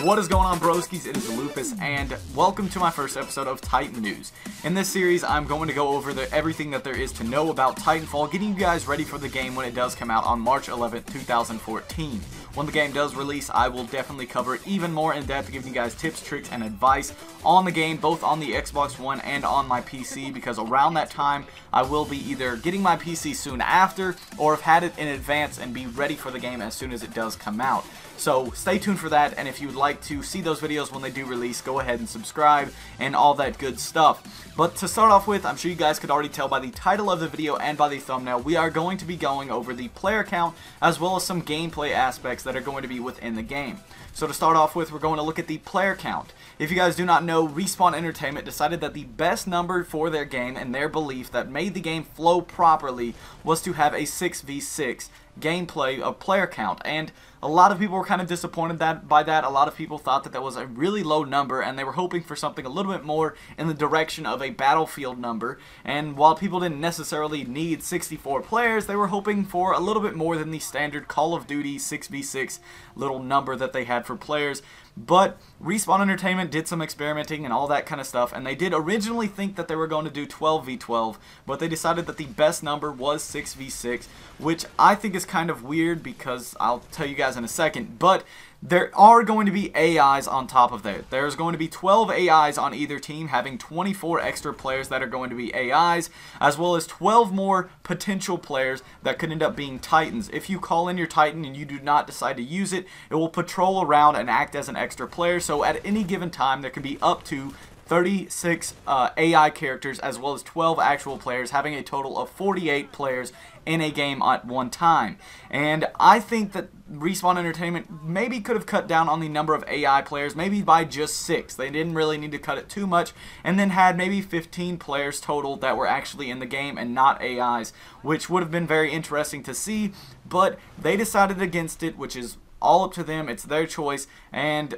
What is going on, broskies? It is Lupus, and welcome to my first episode of Titan News. In this series, I'm going to go over everything that there is to know about Titanfall, getting you guys ready for the game when it does come out on March 11th, 2014. When the game does release, I will definitely cover it even more in depth, giving you guys tips, tricks, and advice on the game, both on the Xbox One and on my PC, because around that time, I will be either getting my PC soon after, or have had it in advance and be ready for the game as soon as it does come out. So stay tuned for that, and if you would like to see those videos when they do release, go ahead and subscribe and all that good stuff. But to start off with, I'm sure you guys could already tell by the title of the video and by the thumbnail, we are going to be going over the player count as well as some gameplay aspects that are going to be within the game. So to start off with, we're going to look at the player count. If you guys do not know, Respawn Entertainment decided that the best number for their game and their belief that made the game flow properly was to have a 6v6 gameplay of player count, and a lot of people were kind of disappointed by that. A lot of people thought that that was a really low number, and they were hoping for something a little bit more in the direction of a Battlefield number. And while people didn't necessarily need 64 players, they were hoping for a little bit more than the standard Call of Duty 6v6 little number that they had for players. But Respawn Entertainment did some experimenting and all that kind of stuff, and they did originally think that they were going to do 12v12, but they decided that the best number was 6v6, which I think is kind of weird because I'll tell you guys in a second, but there are going to be AIs on top of that. There's going to be 12 AIs on either team, having 24 extra players that are going to be AIs, as well as 12 more potential players that could end up being Titans. If you call in your Titan and you do not decide to use it, it will patrol around and act as an extra player. So at any given time, there can be up to 36 AI characters as well as 12 actual players, having a total of 48 players in a game at one time. And I think that Respawn Entertainment maybe could have cut down on the number of AI players, maybe by just 6. They didn't really need to cut it too much, and then had maybe 15 players total that were actually in the game and not AIs, which would have been very interesting to see, but they decided against it, which is all up to them. It's their choice, and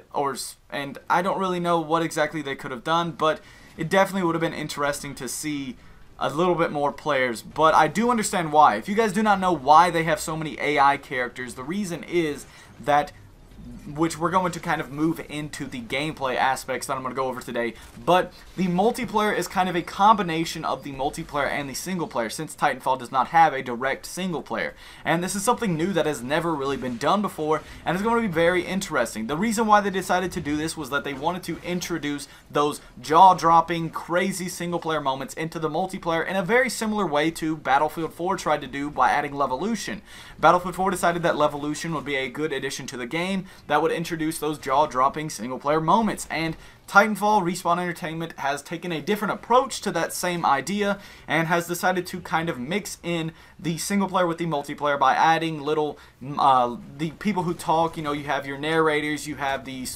I don't really know what exactly they could have done, but it definitely would have been interesting to see a little bit more players. But I do understand why. If you guys do not know why they have so many AI characters, the reason is that, which we're going to kind of move into the gameplay aspects that I'm going to go over today, but the multiplayer is kind of a combination of the multiplayer and the single player, since Titanfall does not have a direct single player. And this is something new that has never really been done before, and it's going to be very interesting. The reason why they decided to do this was that they wanted to introduce those jaw-dropping, crazy single player moments into the multiplayer in a very similar way to Battlefield 4 tried to do by adding Levolution. Battlefield 4 decided that Levolution would be a good addition to the game that would introduce those jaw-dropping single-player moments, and Titanfall, Respawn Entertainment, has taken a different approach to that same idea and has decided to kind of mix in the single-player with the multiplayer by adding little, the people who talk. You know, you have your narrators, you have the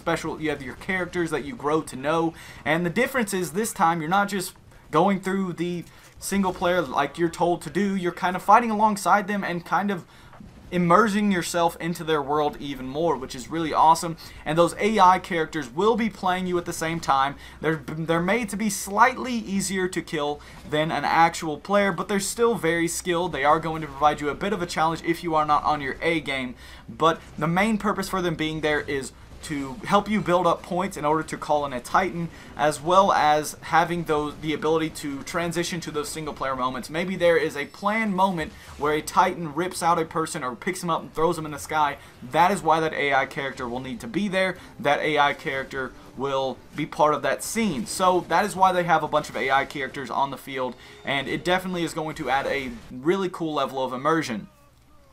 you have your characters that you grow to know, and the difference is this time you're not just going through the single-player like you're told to do, you're kind of fighting alongside them and kind of immersing yourself into their world even more, which is really awesome. And those AI characters will be playing you at the same time. They're made to be slightly easier to kill than an actual player, but they're still very skilled. They are going to provide you a bit of a challenge if you are not on your A game, but the main purpose for them being there is to help you build up points in order to call in a Titan, as well as having the ability to transition to those single player moments. Maybe there is a planned moment where a Titan rips out a person or picks him up and throws him in the sky. That is why that AI character will need to be there. That AI character will be part of that scene. So that is why they have a bunch of AI characters on the field, and it definitely is going to add a really cool level of immersion.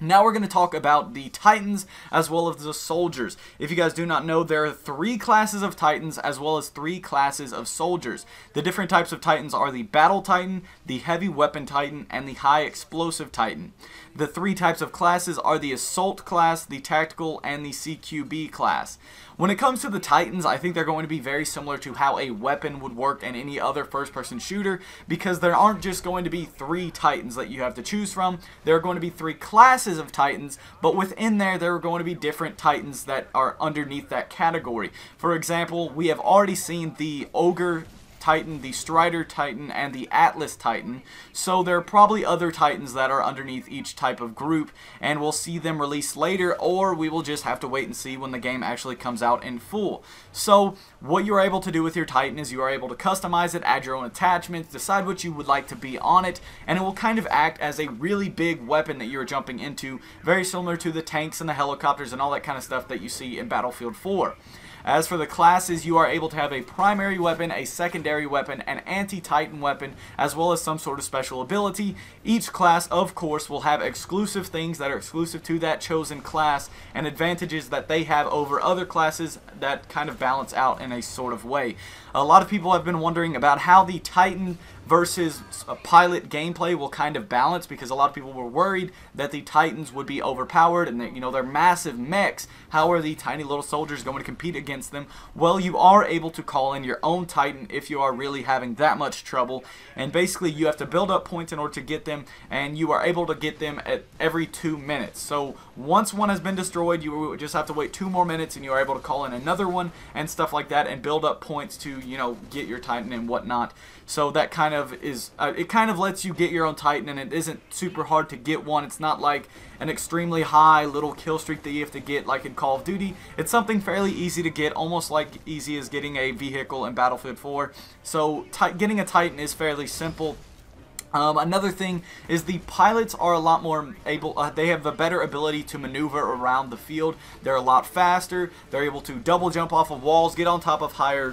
Now we're going to talk about the Titans as well as the soldiers. If you guys do not know, there are 3 classes of Titans as well as 3 classes of soldiers. The different types of Titans are the Battle Titan, the Heavy Weapon Titan, and the High Explosive Titan. The 3 types of classes are the Assault class, the Tactical, and the CQB class. When it comes to the Titans, I think they're going to be very similar to how a weapon would work in any other first-person shooter, because there aren't just going to be 3 Titans that you have to choose from. There are going to be 3 classes of Titans, but within there are going to be different Titans that are underneath that category. For example, we have already seen the Ogre Titan, the Strider Titan, and the Atlas Titan. So there are probably other Titans that are underneath each type of group, and we'll see them released later, or we will just have to wait and see when the game actually comes out in full. So what you're able to do with your Titan is you are able to customize it, add your own attachments, decide what you would like to be on it, and it will kind of act as a really big weapon that you're jumping into, very similar to the tanks and the helicopters and all that kind of stuff that you see in Battlefield 4. As for the classes, you are able to have a primary weapon, a secondary weapon, an anti-Titan weapon, as well as some sort of special ability. Each class, of course, will have exclusive things that are exclusive to that chosen class and advantages that they have over other classes that kind of balance out in a sort of way. A lot of people have been wondering about how the Titan versus a pilot gameplay will kind of balance, because a lot of people were worried that the Titans would be overpowered and that, you know, they're massive mechs. How are the tiny little soldiers going to compete against them? Well, you are able to call in your own Titan if you are really having that much trouble, and basically you have to build up points in order to get them, and you are able to get them at every 2 minutes. So once one has been destroyed, you just have to wait 2 more minutes and you are able to call in another one and stuff like that and build up points to, you know, get your Titan and whatnot. So that kind of is, it kind of lets you get your own Titan, and it isn't super hard to get one. It's not like an extremely high little kill streak that you have to get like in Call of Duty. It's something fairly easy to get, almost like easy as getting a vehicle in Battlefield 4. So getting a Titan is fairly simple. Another thing is the pilots are a lot more able, they have a better ability to maneuver around the field. They're a lot faster. They're able to double jump off of walls, get on top of higher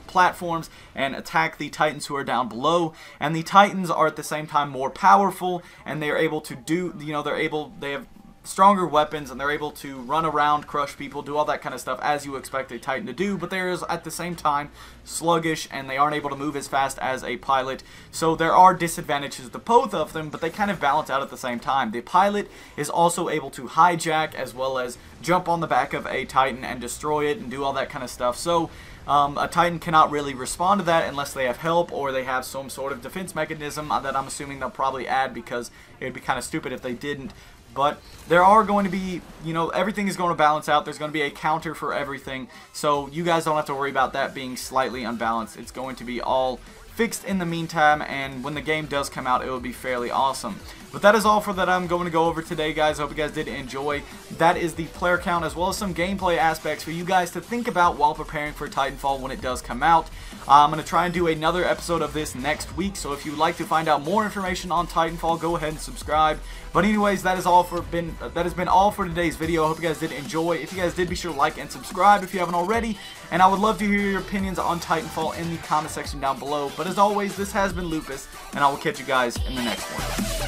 platforms, and attack the Titans who are down below. And the Titans are at the same time more powerful, and they are able to do, you know, they have stronger weapons, and they're able to run around, crush people, do all that kind of stuff as you expect a Titan to do, but they're at the same time sluggish, and they aren't able to move as fast as a pilot. So there are disadvantages to both of them, but they kind of balance out at the same time. The pilot is also able to hijack as well as jump on the back of a Titan and destroy it and do all that kind of stuff. So a Titan cannot really respond to that unless they have help or they have some sort of defense mechanism that I'm assuming they'll probably add, because it would be kind of stupid if they didn't. But there are going to be, you know, everything is going to balance out. There's going to be a counter for everything. So you guys don't have to worry about that being slightly unbalanced. It's going to be all fixed in the meantime, and when the game does come out, it will be fairly awesome. But that is all for that I'm going to go over today, guys. I hope you guys did enjoy. That is the player count as well as some gameplay aspects for you guys to think about while preparing for Titanfall when it does come out. I'm going to try and do another episode of this next week, so if you would like to find out more information on Titanfall, go ahead and subscribe. But anyways, that has been all for today's video. I hope you guys did enjoy. If you guys did, be sure to like and subscribe if you haven't already. And I would love to hear your opinions on Titanfall in the comment section down below. But as always, this has been Lupus, and I will catch you guys in the next one.